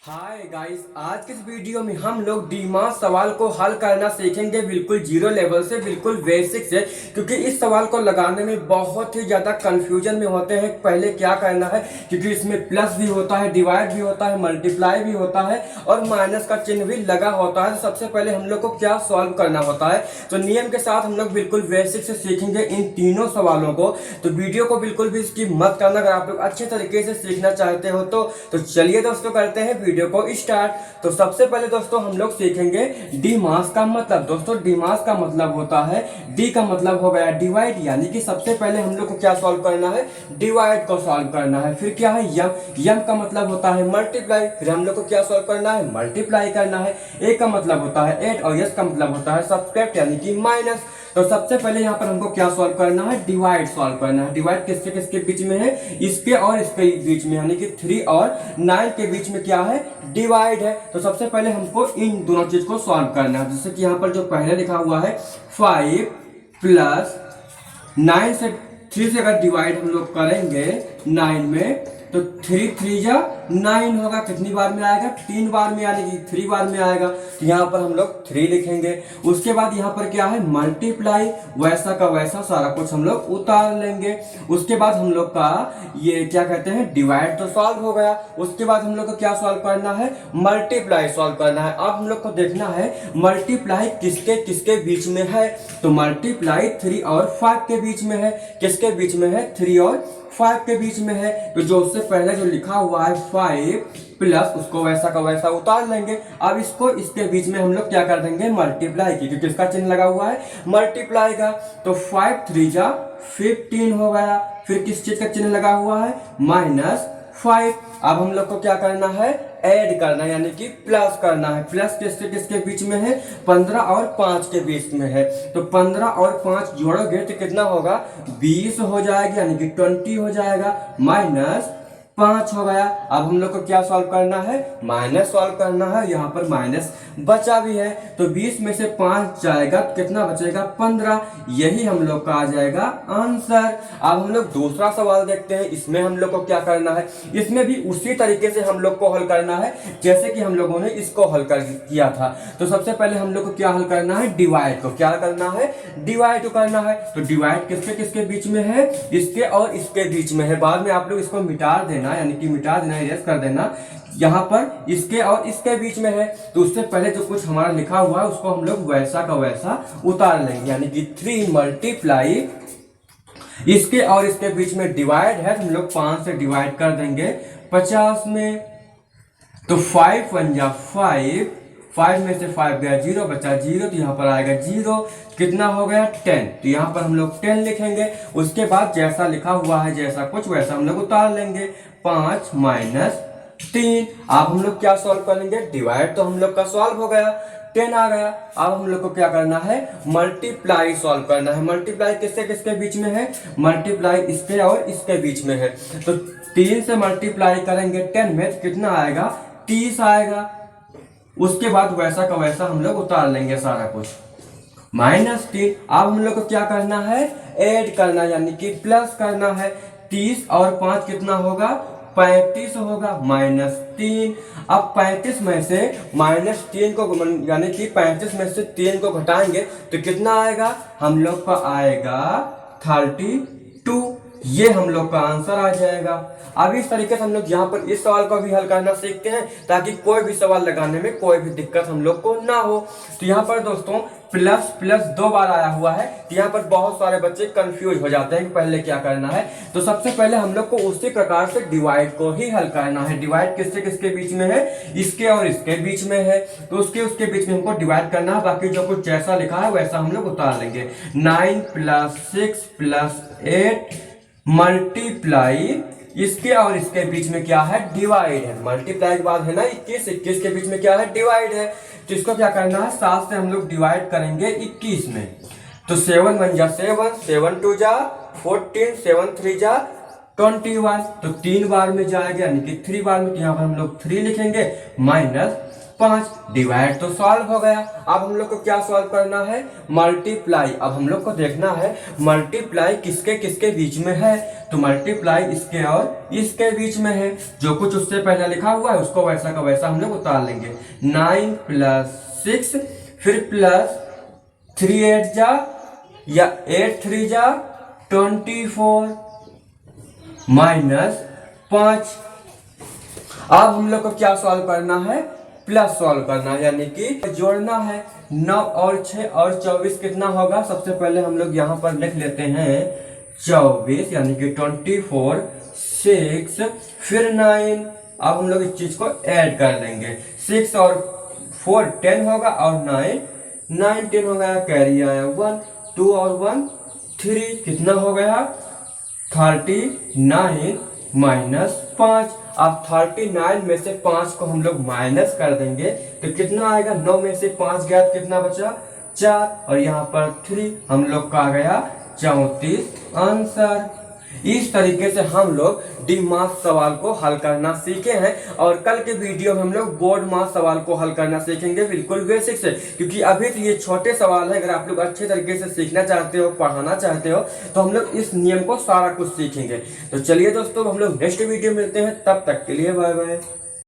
Hi guys, आज के इस वीडियो में हम लोग डीमास सवाल को हल करना सीखेंगे बिल्कुल जीरो लेवल से, बिल्कुल बेसिक से। क्योंकि इस सवाल को लगाने में बहुत ही ज्यादा कंफ्यूजन में होते हैं पहले क्या करना है, क्योंकि इसमें प्लस भी होता है, डिवाइड भी होता है, मल्टीप्लाई भी होता है और माइनस का चिन्ह भी लगा होता है। तो सबसे पहले हम लोग को क्या सॉल्व करना होता है, तो नियम के साथ हम लोग बिल्कुल बेसिक से सीखेंगे इन तीनों सवालों को। तो वीडियो को बिल्कुल भी स्किप मत करना अगर आप लोग अच्छे तरीके से सीखना चाहते हो तो चलिए दोस्तों करते हैं वीडियो को स्टार्ट। तो सबसे पहले दोस्तों हम लोग सीखेंगे डीमास का मतलब। दोस्तों डीमास का मतलब होता है, डी का मतलब हो गया डिवाइड, यानी कि सबसे पहले हम लोग को क्या सॉल्व करना है, डिवाइड को सॉल्व करना है। फिर क्या है यम, यम का मतलब होता है मल्टीप्लाई, फिर हम लोग को क्या सॉल्व करना है, मल्टीप्लाई करना है। ए का मतलब होता है ऐड और यस का मतलब होता है सब्ट्रैक्ट यानी कि माइनस। तो सबसे पहले यहाँ पर हमको क्या सॉल्व करना है, डिवाइड सॉल्व करना है। डिवाइड किसके किसके बीच में है, इसके और इसके बीच में, यानी कि 3 और 9 के बीच में क्या है, डिवाइड है। तो सबसे पहले हमको इन दोनों चीज को सॉल्व करना है। जैसे कि यहाँ पर जो पहले लिखा हुआ है 5 प्लस 9 से 3 से अगर डिवाइड हम लोग करेंगे 9 में तो 3 3 जा 9 होगा। कितनी बार में आएगा, 3 बार में, यानी कि 3 बार में आएगा। तो यहाँ पर हम लोग 3 लिखेंगे। उसके बाद यहाँ पर क्या है, मल्टीप्लाई, वैसा का वैसा सारा कुछ हम लोग उतार लेंगे। उसके बाद हम लोग का ये क्या कहते हैं, डिवाइड तो सॉल्व हो गया। उसके बाद हम लोग को क्या सॉल्व करना है, मल्टीप्लाई सॉल्व करना है। अब हम लोग को देखना है मल्टीप्लाई किसके किसके बीच में है, तो मल्टीप्लाई 3 और 5 के बीच में है। किसके बीच में है, 3 और 5 के बीच में है। तो जो उससे पहले जो लिखा हुआ है 5 प्लस, उसको वैसा का वैसा उतार लेंगे। अब इसको इसके बीच में हम लोग क्या कर देंगे, मल्टीप्लाई की, क्योंकि इसका चिन्ह लगा हुआ है मल्टीप्लाई का। तो 5 3 जा 15 हो गया। फिर किस चीज का चिन्ह लगा हुआ है, -5। अब हम लोग को क्या करना है, ऐड करना है, यानी कि प्लस करना है। प्लस किसके किसके बीच में है, 15 और 5 के बीच में है। तो 15 और 5 जोड़ोगे तो कितना होगा, 20 हो जाएगा, यानी कि 20 हो जाएगा, -5 हो गया। अब हम लोग को क्या सॉल्व करना है, माइनस सॉल्व करना है। यहाँ पर माइनस बचा भी है, तो 20 में से 5 जाएगा तो कितना बचेगा, 15। यही हम लोग का आ जाएगा आंसर। अब हम लोग दूसरा सवाल देखते हैं। इसमें हम लोग को क्या करना है, इसमें भी उसी तरीके से हम लोग को हल करना है जैसे कि हम लोगों ने इसको हल कर किया था। तो सबसे पहले हम लोग को क्या हल करना है, डिवाइड को क्या करना है, डिवाइड को करना है। तो डिवाइड किसके किसके बीच में है, इसके और इसके बीच में है। बाद में आप लोग इसको मिटा देना, यानी कि मिटा देना, इरेज कर देना। यहाँ पर इसके और इसके बीच में है, तो उससे पहले जो कुछ हमारा लिखा हुआ है उसको हम लोग वैसा का वैसा उतार लेंगे। यानी कि 3 मल्टीप्लाई, इसके और इसके बीच में डिवाइड है तो हम लोग 5 से डिवाइड कर देंगे 50 में। तो 5 1 जा 5, 5 में से 5 गया 0, बचा 0, तो यहाँ पर आएगा 0। कितना हो गया, 10। तो यहाँ पर हम लोग 10 लिखेंगे। उसके बाद जैसा लिखा हुआ है जैसा कुछ वैसा हम लोग उतार लेंगे। 5 - 3। अब हम लोग क्या सॉल्व करेंगे, डिवाइड तो हम लोग का सॉल्व हो गया, 10 आ गया। अब हम लोग को क्या करना है, मल्टीप्लाई सॉल्व करना है। मल्टीप्लाई किससे किसके बीच में है, मल्टीप्लाई इसके और इसके बीच में है। तो 3 से मल्टीप्लाई करेंगे 10 में तो कितना आएगा, 30 आएगा। उसके बाद वैसा का वैसा हम लोग उतार लेंगे सारा कुछ, -3। अब हम लोग को क्या करना है, ऐड करना, यानी कि प्लस करना है। 30 और 5 कितना होगा, 35 होगा, -3। अब 35 में से -3 को, यानी कि 35 में से 3 को घटाएंगे तो कितना आएगा, हम लोग का आएगा 32। ये हम लोग का आंसर आ जाएगा। अब इस तरीके से हम लोग यहाँ पर इस सवाल को भी हल करना सीखते हैं ताकि कोई भी सवाल लगाने में कोई भी दिक्कत हम लोग को ना हो। तो यहाँ पर दोस्तों प्लस प्लस 2 बार आया हुआ है, तो यहाँ पर बहुत सारे बच्चे कंफ्यूज हो जाते हैं कि पहले क्या करना है। तो सबसे पहले हम लोग को उसी प्रकार से डिवाइड को ही हल करना है। डिवाइड किससे किसके बीच में है, इसके और इसके बीच में है, तो उसके उसके बीच में हमको डिवाइड करना है। बाकी जो कुछ जैसा लिखा है वैसा हम लोग उतार लेंगे। 9 + 6 + 8 मल्टीप्लाई, इसके और इसके बीच में क्या है, डिवाइड है। मल्टीप्लाई के बाद है ना 21, 21 के बीच में क्या है, डिवाइड है। तो इसको क्या करना है, 7 से हम लोग डिवाइड करेंगे 21 में। तो 7 1 जा 7, 7 2 जा 14, 7 3 जा 21। तो 3 बार में जाएगा, यानी कि 3 बार में। तो यहाँ पर हम लोग 3 लिखेंगे, 5। डिवाइड तो सॉल्व हो गया। अब हम लोग को क्या सॉल्व करना है, मल्टीप्लाई। अब हम लोग को देखना है मल्टीप्लाई किसके किसके बीच में है, तो मल्टीप्लाई इसके और इसके बीच में है। जो कुछ उससे पहले लिखा हुआ है उसको वैसा का वैसा हम लोग उतार लेंगे। 9 + 6 फिर प्लस 3 8 जा या 8 3 जा 24 माइनस 5। अब हम लोग को क्या सॉल्व करना है, प्लस सॉल्व करना है, यानी कि जोड़ना है। 9 और 6 और 24 कितना होगा, सबसे पहले हम लोग यहाँ पर लिख लेते हैं 24 यानी कि 24 6 फिर 9। अब हम लोग इस चीज को ऐड कर देंगे। 6 और 4 10 होगा और 9 10 हो गया, कैरी आया 1 2 और 1 3 कितना हो गया 39 माइनस 5। अब 39 में से 5 को हम लोग माइनस कर देंगे तो कितना आएगा, 9 में से 5 गया तो कितना बचा 4 और यहाँ पर 3 हम लोग का आ गया 34 आंसर। इस तरीके से हम लोग डी मास सवाल को हल करना सीखे हैं और कल के वीडियो में हम लोग बोर्ड मास सवाल को हल करना सीखेंगे बिल्कुल बेसिक से, क्योंकि अभी तो ये छोटे सवाल है। अगर आप लोग अच्छे तरीके से सीखना चाहते हो, पढ़ाना चाहते हो तो हम लोग इस नियम को सारा कुछ सीखेंगे। तो चलिए दोस्तों, हम लोग नेक्स्ट वीडियो मिलते हैं, तब तक के लिए बाय बाय।